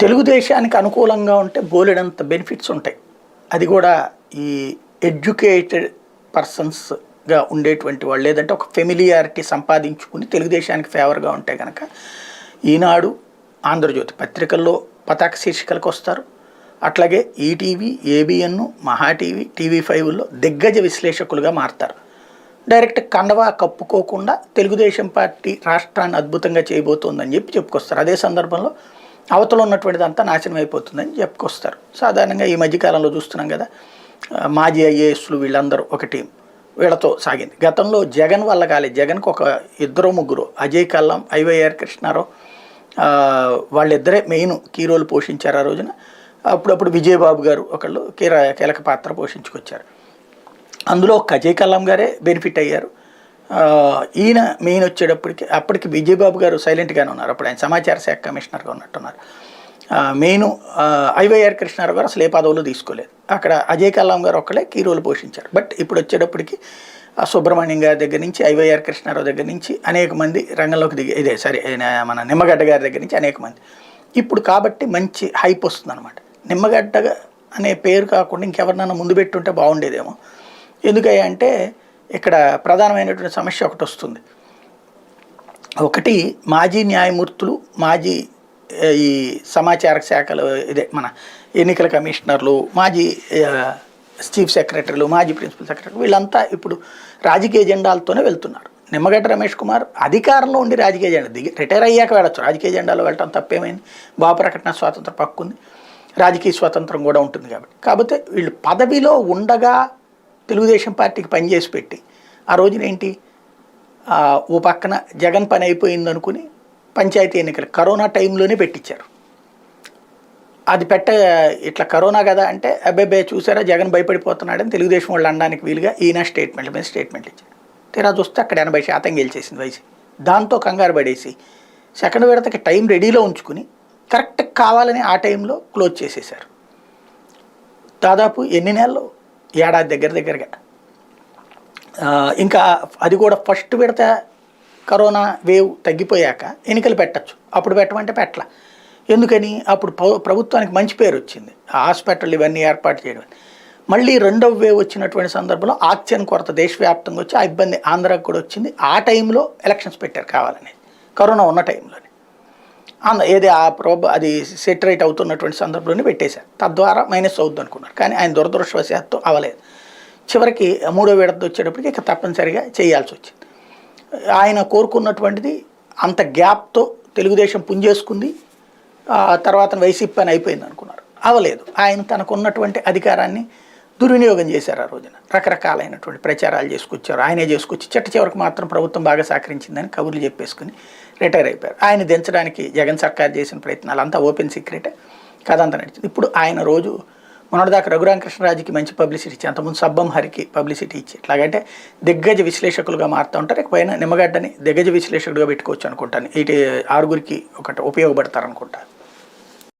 తెలుగుదేశానికి అనుకూలంగా ఉంటే బోలెడంత బెనిఫిట్స్ ఉంటాయి. అది కూడా ఈ ఎడ్యుకేటెడ్ పర్సన్స్గా ఉండేటువంటి వాళ్ళు, లేదంటే ఒక ఫెమిలియారిటీ సంపాదించుకుని తెలుగుదేశానికి ఫేవర్గా ఉంటే కనుక ఈనాడు, ఆంధ్రజ్యోతి పత్రికల్లో పతాక శీర్షికలకు వస్తారు. అట్లాగే ఈటీవీ, ఏబిఎన్, మహా టీవీ, టీవీ5లో దిగ్గజ విశ్లేషకులుగా మారుతారు. డైరెక్ట్ కండవా కప్పుకోకుండా తెలుగుదేశం పార్టీ రాష్ట్రాన్ని అద్భుతంగా చేయబోతోందని చెప్పుకొస్తారు. అదే సందర్భంలో అవతల ఉన్నటువంటిదంతా నాశనం అయిపోతుందని చెప్పుకొస్తారు. సాధారణంగా ఈ మధ్యకాలంలో చూస్తున్నాం కదా, మాజీ ఐఏఎస్లు వీళ్ళందరూ ఒక టీం, వీళ్ళతో సాగింది. గతంలో జగన్ వల్ల కాలేదు. జగన్కి ఒక ఇద్దరు ముగ్గురు, అజయ్ కల్లం, ఐవైఆర్ కృష్ణారావు, వాళ్ళిద్దరే మెయిన్ కీ రోల్ పోషించారు ఆ రోజున. అప్పుడప్పుడు విజయబాబు గారు ఒకళ్ళు కీలక పాత్ర పోషించుకొచ్చారు. అందులో ఒక అజయ్ కల్లం గారే బెనిఫిట్ అయ్యారు. ఈయన మెయిన్ వచ్చేటప్పటికి అప్పటికి విజయబాబు గారు సైలెంట్గానే ఉన్నారు. అప్పుడు ఆయన సమాచార శాఖ కమిషనర్గా ఉన్నట్టున్నారు. మెయిన్ ఐవైఆర్ కృష్ణారావు గారు అసలు ఏ పదవులు తీసుకోలేదు. అక్కడ అజయ్ కల్లం గారు ఒక్కడే కీ రోల్ పోషించారు. బట్ ఇప్పుడు వచ్చేటప్పటికి సుబ్రహ్మణ్యం గారి దగ్గర నుంచి, ఐవైఆర్ కృష్ణారావు దగ్గర నుంచి అనేక మంది రంగంలోకి దిగి మన నిమ్మగడ్డ గారి దగ్గర నుంచి అనేక మంది ఇప్పుడు. కాబట్టి మంచి హైప్ వస్తుంది అనమాట. నిమ్మగడ్డ అనే పేరు కాకుండా ఇంకెవరినైనా ముందు పెట్టుంటే బాగుండేదేమో. ఎందుకంటే ఇక్కడ ప్రధానమైనటువంటి సమస్య ఒకటి వస్తుంది. ఒకటి, మాజీ న్యాయమూర్తులు, మాజీ ఈ సమాచార శాఖలు, మన ఎన్నికల కమిషనర్లు, మాజీ చీఫ్ సెక్రటరీలు, మాజీ ప్రిన్సిపల్ సెక్రటరీ, వీళ్ళంతా ఇప్పుడు రాజకీయ జెండాలతోనే వెళ్తున్నారు. నిమ్మగడ్డ రమేష్ కుమార్ అధికారంలో ఉండి రాజకీయ జెండా దిగి రిటైర్ అయ్యాక వెళ్ళచ్చు. రాజకీయ జెండాలో వెళ్ళటం తప్పేమైంది? భావప్రకటన స్వాతంత్రం పక్కుంది, రాజకీయ స్వాతంత్రం కూడా ఉంటుంది కాబట్టి. కాకపోతే వీళ్ళు పదవిలో ఉండగా తెలుగుదేశం పార్టీకి పనిచేసి పెట్టి ఆ రోజున ఏంటి, ఓ పక్కన జగన్ పని అయిపోయింది అనుకుని పంచాయతీ ఎన్నికలు కరోనా టైంలోనే పెట్టించారు. అది ఇట్లా కరోనా కదా అంటే అబ్బాయి చూసారా జగన్ భయపడిపోతున్నాడని తెలుగుదేశం వాళ్ళు అనడానికి వీలుగా ఈయన స్టేట్మెంట్ల మీద స్టేట్మెంట్లు ఇచ్చారు. తీరా చూస్తే అక్కడ 80% గెలిచేసింది వైసీపీ. దాంతో కంగారు పడేసి సెకండ్ విడతకి టైం రెడీలో ఉంచుకుని కరెక్ట్ కావాలని ఆ టైంలో క్లోజ్ చేసేసారు. దాదాపు ఎన్ని నెలలు, ఏడాది దగ్గరగా. ఇంకా అది కూడా ఫస్ట్ విడత కరోనా వేవ్ తగ్గిపోయాక ఎన్నికలు పెట్టచ్చు. అప్పుడు పెట్టమంటే పెట్టల. ఎందుకని? అప్పుడు ప్రభుత్వానికి మంచి పేరు వచ్చింది, హాస్పిటల్ ఇవన్నీ ఏర్పాటు చేయడం. మళ్ళీ రెండవ వేవ్ వచ్చినటువంటి సందర్భంలో ఆక్సిజన్ కొరత దేశవ్యాప్తంగా వచ్చి ఆ ఇబ్బంది ఆంధ్రాకు కూడా వచ్చింది. ఆ టైంలో ఎలక్షన్స్ పెట్టారు కావాలని, కరోనా ఉన్న టైంలోనే. అది సెటరేట్ అవుతున్నటువంటి సందర్భంలోనే పెట్టేశారు. తద్వారా మైనస్ అవుద్ది అనుకున్నారు. కానీ ఆయన దురదృష్టవశాత్తు అవ్వలేదు. చివరికి మూడో విడత వచ్చేటప్పటికి ఇక తప్పనిసరిగా చేయాల్సి వచ్చింది. ఆయన కోరుకున్నటువంటిది అంత గ్యాప్తో తెలుగుదేశం పుంజేసుకుంది, తర్వాత వైసీపీ పని అయిపోయింది అనుకున్నారు. అవ్వలేదు. ఆయన తనకున్నటువంటి అధికారాన్ని దుర్వినియోగం చేశారు. ఆ రోజున రకరకాలైనటువంటి ప్రచారాలు చేసుకొచ్చారు. ఆయనే చేసుకొచ్చి చివరికి మాత్రం ప్రభుత్వం బాగా సహకరించిందని కబుర్లు చెప్పేసుకుని రిటైర్ అయిపోయారు. ఆయన దించడానికి జగన్ సర్కార్ చేసిన ప్రయత్నాలు అంతా ఓపెన్ సీక్రెటే, కథంతా నడిచింది. ఇప్పుడు ఆయన రోజు మొన్నటిదాకా రఘురామకృష్ణరాజుకి మంచి పబ్లిసిటీ ఇచ్చి, అంతకుముందు సబ్బం హరికి పబ్లిసిటీ ఇచ్చి, ఇట్లాగంటే దిగ్గజ విశ్లేషకులుగా మారుతూ ఉంటారు. ఇకపోయినా నిమ్మగడ్డని దిగ్గజ విశ్లేషకుడిగా పెట్టుకోవచ్చు అనుకుంటాను. ఇటు 6గురికి ఒకటి ఉపయోగపడతారు అనుకుంటాను.